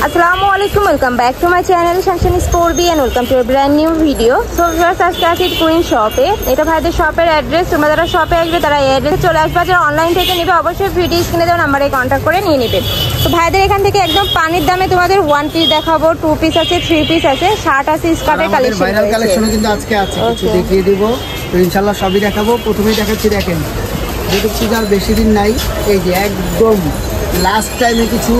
আসসালামু আলাইকুম, welcome back to my channel Shanshani store B and welcome to brand new video. So viewers, আজকে আছি queen শপে। এটা ভাইদের শপের অ্যাড্রেস। তোমরা যারা শপে আসবে তারা এই অ্যাড্রেসে চলে আসবে। যারা অনলাইন থেকে নেবে অবশ্যই ভিডিও স্ক্রিনে দেওয়া নাম্বারে কন্ট্যাক্ট করে নিয়ে নেবে। তো ভাইদের এখান থেকে একদম পানির দামে তোমাদের 1 পিস দেখাবো, 2 পিস আছে, 3 পিস আছে, শার্ট আছে, স্কার্টের কালেকশন আছে। ভাইরাল কালেকশন কিন্তু আজকে আছে, কিছু দেখিয়ে দেব। তো ইনশাআল্লাহ সবই দেখাবো। প্রথমেই দেখাচ্ছি, দেখেন যেহেতু পূজার বেশি দিন নাই, এই যে একদম লাস্ট টাইমে কিছু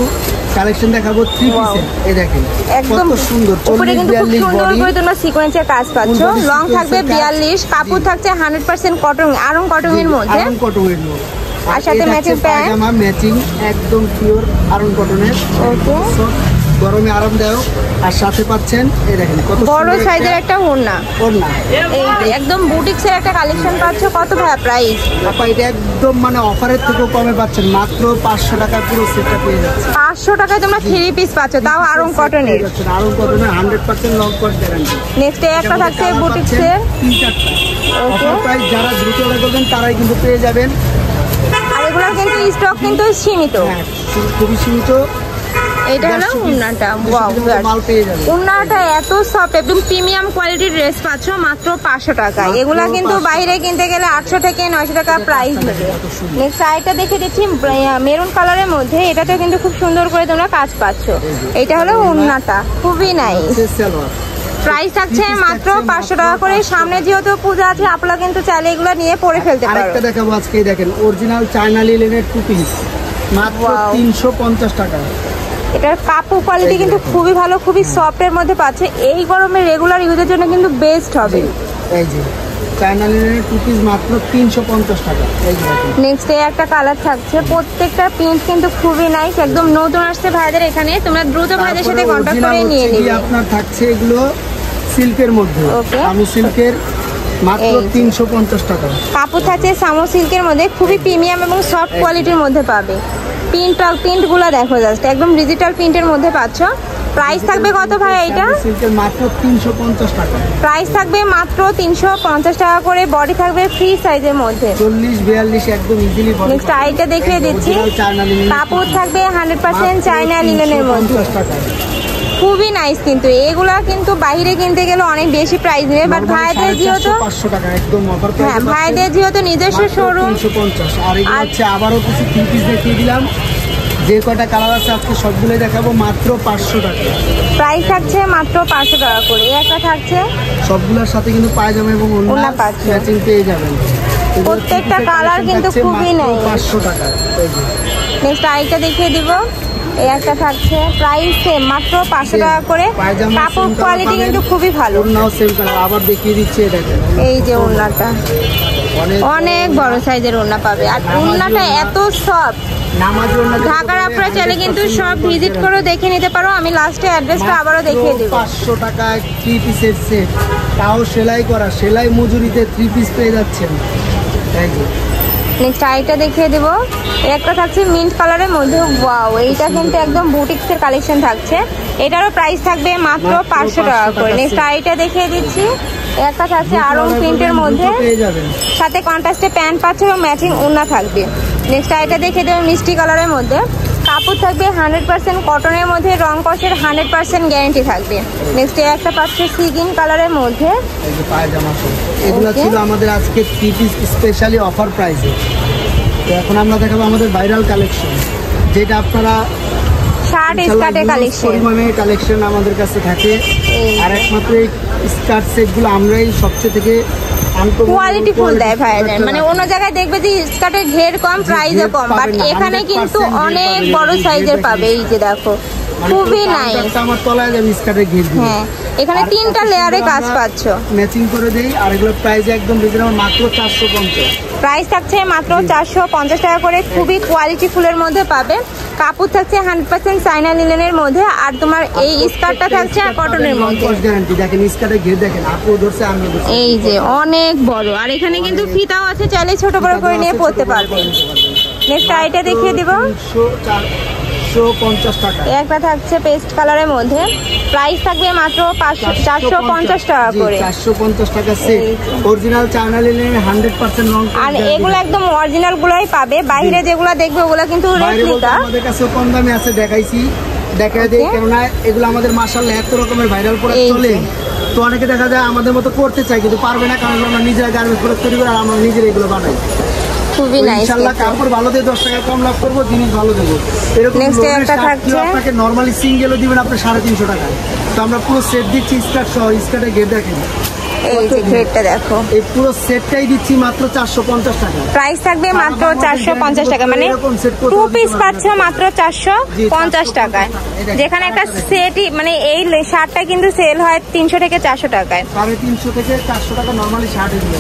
কালেকশন দেখাবো 3 পিসের। এই দেখেন একদম সুন্দর, উপরে কিন্তু খুব সুন্দর করে তোমরা সিকোয়েন্সের কাজ পাচ্ছ। লং থাকবে 42, কাপড় থাকছে 100% কটন, আরং কটনের মধ্যে, আরং কটনের মধ্যে, আর সাথে ম্যাচিং প্যান্ট, জামা ম্যাচিং একদম পিওর আরং কটনের। ওকে, গরমে আরামদায়ক। আর সাথে পাচ্ছেন এই দেখেন কত বড় সাইজের একটা ওড়না। এই একদম বুটিক্সের একটা কালেকশন পাচ্ছ। কত ভাই প্রাইস? আপা এটা একদম মানে অফারের থেকেও কমে পাচ্ছেন, মাত্র 500 টাকা পুরো সেটটা পেয়ে যাচ্ছে। 500 টাকায় তোমরা 3 পিস পাচ্ছ, তাও আরং কটনের। আরং কটনের 100% লং কট গ্যারান্টি। নেক্সট একটা থাকছে বুটিক্সের 3-4টা অফার প্রাইস। যারা দ্রুত অর্ডার করবেন তারাই কিন্তু পেয়ে যাবেন। আর এগুলোর কিন্তু স্টক কিন্তু সীমিত, খুবই সীমিত। এটা হলো উন্নাটা। ওয়াও, উন্নাটা এত সফট, একদম প্রিমিয়াম কোয়ালিটির ড্রেস পাচ্ছ মাত্র 500 টাকায়। এগুলা কিন্তু বাইরে কিনতে গেলে 800 থেকে 900 টাকা প্রাইস নেবে। নেক্সট আইটা দেখে দিচ্ছি মেরুন কালারের মধ্যে। এটাতেও কিন্তু খুব সুন্দর করে তোমরা কাজ পাচ্ছ। এটা হলো উন্নাটা, খুবই নাইস। প্রাইস থাকছে মাত্র 500 টাকা করে। সামনে যেহেতু পূজা আছে, আপনারা কিন্তু চাইলে এগুলো নিয়ে পরে ফেলতে পারো। আরেকটা দেখাবো আজকে, দেখেন অরিজিনাল চায়না লিলেনের 2 পিস মাত্র 350 টাকা। এটার কাপড় কোয়ালিটি কিন্তু খুবই ভালো, খুবই সফটের মধ্যে পাচ্ছে। এই গরমে রেগুলার ইউজের জন্য কিন্তু বেস্ট হবে। এই যে চায়না লিনেনের 2 পিস মাত্র 350 টাকা। এই যে নেক্সট একটা কালার থাকছে। প্রত্যেকটা প্রিন্ট কিন্তু খুবই নাইস, একদম নতুন আসছে ভাইদের এখানে। তোমরা দ্রুত ভাইদের সাথে কন্টাক্ট করে নিয়ে নিবে। আপনার থাকছে এগুলো সিল্কের মধ্যে, আমি সিল্কের মাত্র 350 টাকা। কাপড় থাকছে সামো সিল্কের মধ্যে, খুবই প্রিমিয়াম এবং সফট কোয়ালিটির মধ্যে পাবে। প্রিন্টগুলো দেখো, জাস্ট একদম ডিজিটাল প্রিন্টের মধ্যে পাচ্ছ। প্রাইস থাকবে কত ভাই? এটা সিল্কের মাত্র 350 টাকা। প্রাইস থাকবে মাত্র 350 টাকা করে। বডি থাকবে ফ্রি সাইজের মধ্যে 40-42 একদম ইজিলি। নেক্সট আইটা দেখিয়ে দিচ্ছি। কাপড় থাকবে 100% চায়না লিনেনের মধ্যে, খুবই নাইস। কিন্তু এগুলা কিন্তু বাইরে কিনতে গেলে অনেক বেশি প্রাইস নেবে, বাট ভাইদের যেহেতু 500 টাকা একদম অফার প্রাইস। হ্যাঁ, ভাইদের যেহেতু নিজস্ব শোরুম 350। আর এগুলো হচ্ছে আবারও কিছু 3 পিস দেখিয়ে দিলাম। যে কয়টা কালার আছে আজকে সবগুলোই দেখাবো মাত্র 500 টাকা। প্রাইস থাকছে মাত্র 500 টাকা করে। একটা থাকছে, সবগুলোর সাথে কিন্তু পায়জামা এবং ওড়না ম্যাচিং পেয়ে যাবেন। প্রত্যেকটা কালার কিন্তু খুবই নাইস, 500 টাকা। নেক্সট আইটা দেখিয়ে দিব। এই একটা থাকছে, প্রাইস সেম মাত্র 500 টাকা করে। কাপড় কোয়ালিটি কিন্তু খুবই ভালো। ওড়নাও সেম কালার। আবার দেখিয়ে দিচ্ছি, দেখেন এই যে ওড়নাটা অনেক বড় সাইজের ওড়না পাবে। আর ওড়নাটা এত সফট। ঢাকার আপনারা চাইলে কিন্তু সব ভিজিট করে দেখে নিতে পারো। আমি লাস্টে অ্যাড্রেসটা আবারও দেখিয়ে দেব। 500 টাকায় 3 পিসের সেট, তাও সেলাই করা, সেলাই মজুরিতে 3 পিস পেয়ে যাচ্ছেন। নেক্সট আইটা দেখিয়ে দেবো। একটা থাকছে মিন্ট কালারের মধ্যে। ওয়াও, এইটা কিন্তু একদম বুটিক্সের কালেকশন থাকছে। এটারও প্রাইস থাকবে মাত্র 500 টাকা করে। নেক্সট আইটা দেখিয়ে দিচ্ছি। একটা থাকছে আরং প্রিন্টের মধ্যে, সাথে কন্ট্রাস্টে প্যান্ট পাচ্ছে এবং ম্যাচিং ওড়না থাকবে। নেক্সট আইটা দেখিয়ে দেবো মিষ্টি কালারের মধ্যে। কাপড় থাকবে 100% কটনের মধ্যে, রং কষের 100% গ্যারান্টি থাকবে। নেক্সট একটা পাচ্ছে সি গ্রিন কালারের মধ্যে। এগুলো ছিল আমাদের আজকে 3 পিস স্পেশালি অফার প্রাইসে। তো এখন আমরা দেখাবো আমাদের ভাইরাল কালেকশন, যেটা আপনারা শার্ট স্কার্টের কালেকশন আমাদের কাছে থাকে। আর একমাত্র এই স্কার্ট সেটগুলো আমরাই সবচেয়ে থেকে কোয়ালিটি ফুল দেয় ভাইদের। মানে অন্য জায়গায় দেখবে যে স্কার্টের ঘের কম, প্রাইসও কম, বাট এখানে কিন্তু অনেক বড় সাইজের পাবে। এই যে দেখো, খুবই নাইস। আমার তলায় যাবে স্কার্টের ঘের। হ্যাঁ, এখানে 3টা লেয়ারে কাজ পাচ্ছ, ম্যাচিং করে দেই। আর এগুলো প্রাইস একদম রিজনেবল, মাত্র 450। প্রাইস থাকছে মাত্র 450 টাকা করে। খুবই কোয়ালিটি ফুলের মধ্যে পাবে। কাপড় থাকছে 100% চায়না লিনেনের মধ্যে। আর তোমার এই স্কার্টটা থাকছে কটনের মধ্যে। দেখেন স্কার্টের ঘের দেখেন, আপু ধরছে আমি ধরছি। এই যে অনেক বড়। আর এখানে কিন্তু ফিতাও আছে, চাইলে ছোট বড় করে নিয়ে পরতে পারবেন। নেক্সট আইটা দেখিয়ে দিব। 450 টাকা। একটা থাকছে পেস্ট কালারের মধ্যে। প্রাইস থাকবে মাত্র 450 টাকা করে। 450 টাকা সেট। অরিজিনাল চায়না লিনেনের 100% লং। আর এগুলো একদম অরিজিনাল গুলোই পাবে। বাইরে যেগুলো দেখবে ওগুলো কিন্তু রেপ্লিকা। আমাদের কাছে কম দামে আছে, দেখাইছি। দেখা যায় কেননা এগুলো আমাদের মাশাআল্লাহ এত রকমের ভাইরাল প্রোডাক্ট এই চলে, তো অনেকে দেখা যায় আমাদের মতো করতে চায় কিন্তু পারবে না, কারণ আমরা নিজেরা গার্মেন্টস প্রোডাক্ট তৈরি করি আর আমরা নিজেরা এগুলো বানাই। খুবই নাইস। ইনশাআল্লাহ কাপড় ভালো দিয়ে 10 টাকা কম লাভ করবো, জিনিস ভালো দেবো। এরকম Next একটা থাকছে আপনাকে নরমালি সিঙ্গেলও দিবেন আপনি 350 টাকা, তো আমরা পুরো সেট দিচ্ছি স্কার্ট সহ। স্কার্টের গেট দেখেন, এই যে ঘেরটা দেখো, এই পুরো সেটটাই দিচ্ছি মাত্র 450 টাকা। প্রাইস থাকবে মাত্র 450 টাকা, মানে 2 পিস পাচ্ছ মাত্র 450 টাকায়। যেখানে একটা সেটই মানে এই শার্টটা কিন্তু সেল হয় 300 থেকে 400 টাকায়, 350 থেকে 400 টাকা নরমালি শার্ট এগুলো।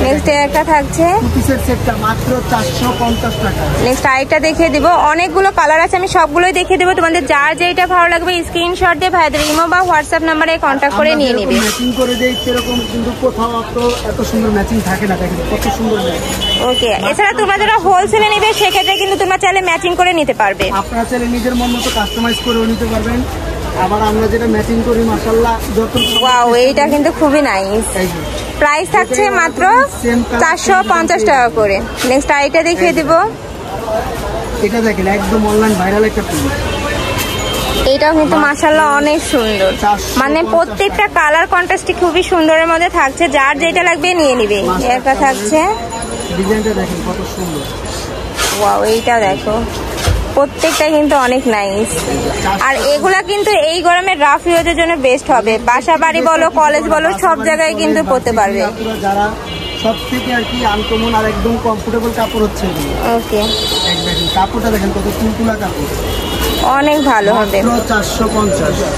নেক্সট একটা থাকছে 2 পিসের সেটটা মাত্র 450 টাকা। নেক্সট আইটা দেখিয়ে দিব, অনেকগুলো কালার আছে, আমি সবগুলোই দেখিয়ে দেবো। তোমাদের যার যেটা ভালো লাগবে স্ক্রিনশট দিয়ে ভাইদের ইমো বা হোয়াটসঅ্যাপ নাম্বারে কন্ট্যাক্ট করে নিয়ে নিবে। ম্যাচিং করে দেই সেরকম কিন্তু কোথাও তো এত সুন্দর ম্যাচিং থাকে না, দেখেন কত সুন্দর ম্যাচিং। ওকে, এছাড়া তোমরা যারা হোলসেলে নেবে সেক্ষেত্রে কিন্তু তোমরা চাইলে ম্যাচিং করে নিতে পারবে। আপনারা চাইলে নিজের মন মতো কাস্টমাইজ করেও নিতে পারবেন। আবার আমরা যেটা ম্যাচিং করি মাশাআল্লাহ যত ওয়াও, এইটা কিন্তু খুবই নাইস। প্রাইস থাকছে মাত্র 450 টাকা করে। নেক্সট আইটা দেখিয়ে দিব, এটা দেখেন একদম অনলাইন ভাইরাল একটা প্রিন্ট। এইটাও কিন্তু মাশাআল্লাহ অনেক সুন্দর, মানে প্রত্যেকটা কালার কন্ট্রাস্টই খুবই সুন্দরের মধ্যে থাকছে, যার যেটা লাগবে নিয়ে নিবে। একটা থাকছে, ডিজাইনটা দেখেন কত সুন্দর। ওয়াও, এইটা দেখো, প্রত্যেকটা কিন্তু অনেক নাইস। আর এগুলা কিন্তু এই গরমে রাফ ইউজের জন্য বেস্ট হবে, বাসা বাড়ি বলো কলেজ বলো সব জায়গায় কিন্তু পরতে পারবে। যারা সব থেকে আর কি আনকমন আর একদম কমফোর্টেবল কাপড় হচ্ছে এগুলো। ওকে, দেখেন কাপড়টা দেখেন কত তুলতুলা কাপড়, অনেক ভালো হবে। 450।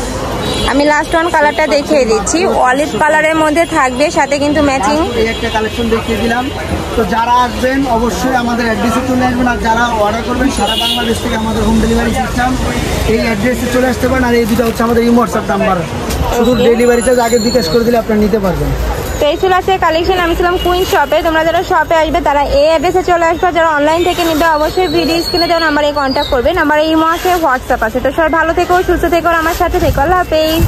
আমি লাস্ট ওয়ান কালারটা দেখিয়ে দিচ্ছি, অলিভ কালারের মধ্যে থাকবে, সাথে কিন্তু ম্যাচিং। এই একটা কালেকশন দেখিয়ে দিলাম। তো যারা আসবেন অবশ্যই আমাদের অ্যাড্রেসে চলে আসবেন, আর যারা অর্ডার করবেন সারা বাংলাদেশ থেকে আমাদের হোম ডেলিভারি সিস্টেম, এই অ্যাড্রেসে চলে আসতে পারেন। আর এই দুটো হচ্ছে আমাদের এই হোয়াটসঅ্যাপ নাম্বার, শুধু ডেলিভারি চার্জ আগে বিকাশ করে দিলে আপনারা নিতে পারবেন। তো এই ছিল আছে কালেকশন। আমি ছিলাম কুইন শপে, তোমরা যারা শপে আসবে তারা এই অ্যাড্রেসে চলে আসবে, যারা অনলাইন থেকে নিবে অবশ্যই ভিডিও স্ক্রিনে দেওয়া নাম্বারে কন্ট্যাক্ট করবে। নাম্বারে ইমো আছে, হোয়াটসঅ্যাপ আছে। তো সবাই ভালো থেকো, সুস্থ থেকো, আমার সাথে থেকো। আল্লাহ হাফেজ।